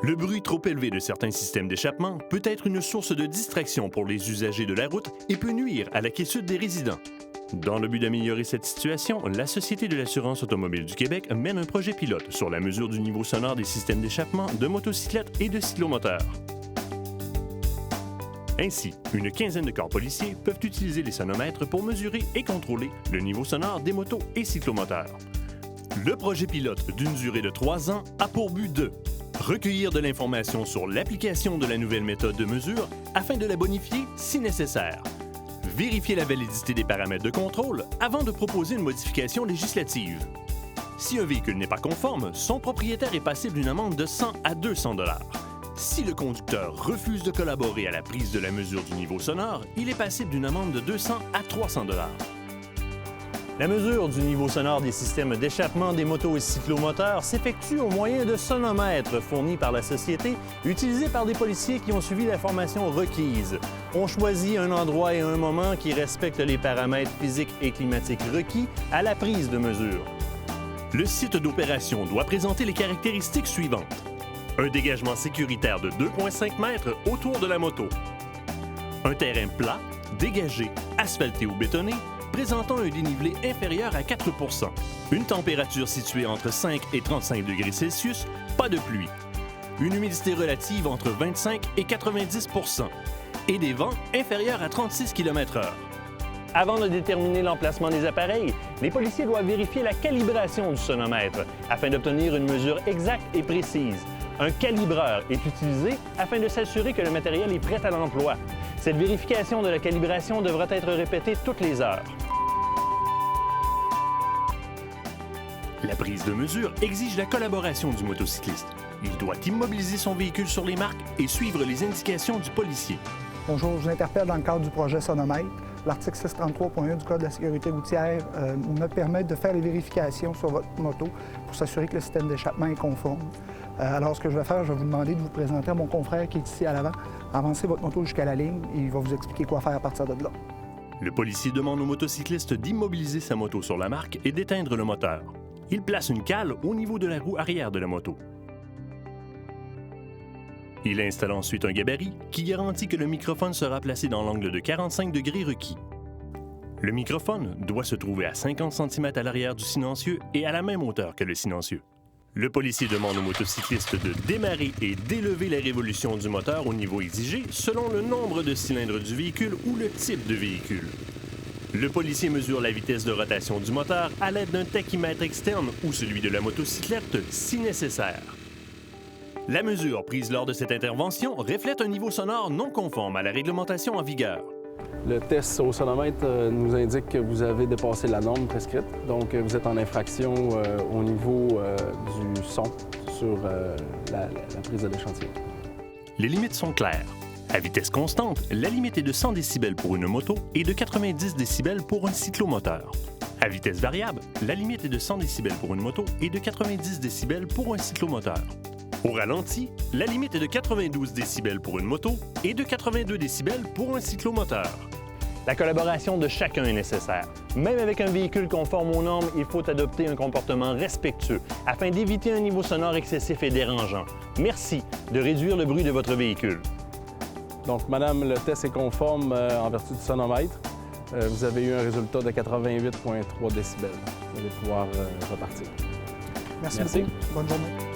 Le bruit trop élevé de certains systèmes d'échappement peut être une source de distraction pour les usagers de la route et peut nuire à la quiétude des résidents. Dans le but d'améliorer cette situation, la Société de l'assurance automobile du Québec mène un projet pilote sur la mesure du niveau sonore des systèmes d'échappement de motocyclettes et de cyclomoteurs. Ainsi, une quinzaine de corps policiers peuvent utiliser les sonomètres pour mesurer et contrôler le niveau sonore des motos et cyclomoteurs. Le projet pilote, d'une durée de 3 ans, a pour but de recueillir de l'information sur l'application de la nouvelle méthode de mesure afin de la bonifier si nécessaire, vérifier la validité des paramètres de contrôle avant de proposer une modification législative. Si un véhicule n'est pas conforme, son propriétaire est passible d'une amende de 100 à 200 $. Si le conducteur refuse de collaborer à la prise de la mesure du niveau sonore, il est passible d'une amende de 200 à 300 $. La mesure du niveau sonore des systèmes d'échappement des motos et cyclomoteurs s'effectue au moyen de sonomètres fournis par la société, utilisés par des policiers qui ont suivi la formation requise. On choisit un endroit et un moment qui respectent les paramètres physiques et climatiques requis à la prise de mesure. Le site d'opération doit présenter les caractéristiques suivantes. Un dégagement sécuritaire de 2,5 mètres autour de la moto. Un terrain plat, dégagé, asphalté ou bétonné, présentant un dénivelé inférieur à 4 %. Une température située entre 5 et 35 degrés Celsius, pas de pluie. Une humidité relative entre 25 et 90 % et des vents inférieurs à 36 km/h. Avant de déterminer l'emplacement des appareils, les policiers doivent vérifier la calibration du sonomètre afin d'obtenir une mesure exacte et précise. Un calibreur est utilisé afin de s'assurer que le matériel est prêt à l'emploi. Cette vérification de la calibration devra être répétée toutes les heures. La prise de mesure exige la collaboration du motocycliste. Il doit immobiliser son véhicule sur les marques et suivre les indications du policier. Bonjour, je vous interpelle dans le cadre du projet Sonomètre. L'article 633.1 du Code de la sécurité routière me permet de faire les vérifications sur votre moto pour s'assurer que le système d'échappement est conforme. Alors, ce que je vais faire, je vais vous demander de vous présenter à mon confrère qui est ici à l'avant. Avancez votre moto jusqu'à la ligne et il va vous expliquer quoi faire à partir de là. Le policier demande au motocycliste d'immobiliser sa moto sur la marque et d'éteindre le moteur. Il place une cale au niveau de la roue arrière de la moto. Il installe ensuite un gabarit qui garantit que le microphone sera placé dans l'angle de 45 degrés requis. Le microphone doit se trouver à 50 cm à l'arrière du silencieux et à la même hauteur que le silencieux. Le policier demande au motocycliste de démarrer et d'élever la révolution du moteur au niveau exigé selon le nombre de cylindres du véhicule ou le type de véhicule. Le policier mesure la vitesse de rotation du moteur à l'aide d'un tachymètre externe ou celui de la motocyclette si nécessaire. La mesure prise lors de cette intervention reflète un niveau sonore non conforme à la réglementation en vigueur. Le test au sonomètre nous indique que vous avez dépassé la norme prescrite, donc vous êtes en infraction au niveau du son sur la prise de l'échantillon. Les limites sont claires. À vitesse constante, la limite est de 100 décibels pour une moto et de 90 décibels pour un cyclomoteur. À vitesse variable, la limite est de 100 décibels pour une moto et de 90 décibels pour un cyclomoteur. Au ralenti, la limite est de 92 décibels pour une moto et de 82 décibels pour un cyclomoteur. La collaboration de chacun est nécessaire. Même avec un véhicule conforme aux normes, il faut adopter un comportement respectueux afin d'éviter un niveau sonore excessif et dérangeant. Merci de réduire le bruit de votre véhicule. Donc, madame, le test est conforme en vertu du sonomètre. Vous avez eu un résultat de 88,3 décibels. Vous allez pouvoir repartir. Merci beaucoup. Bonne journée.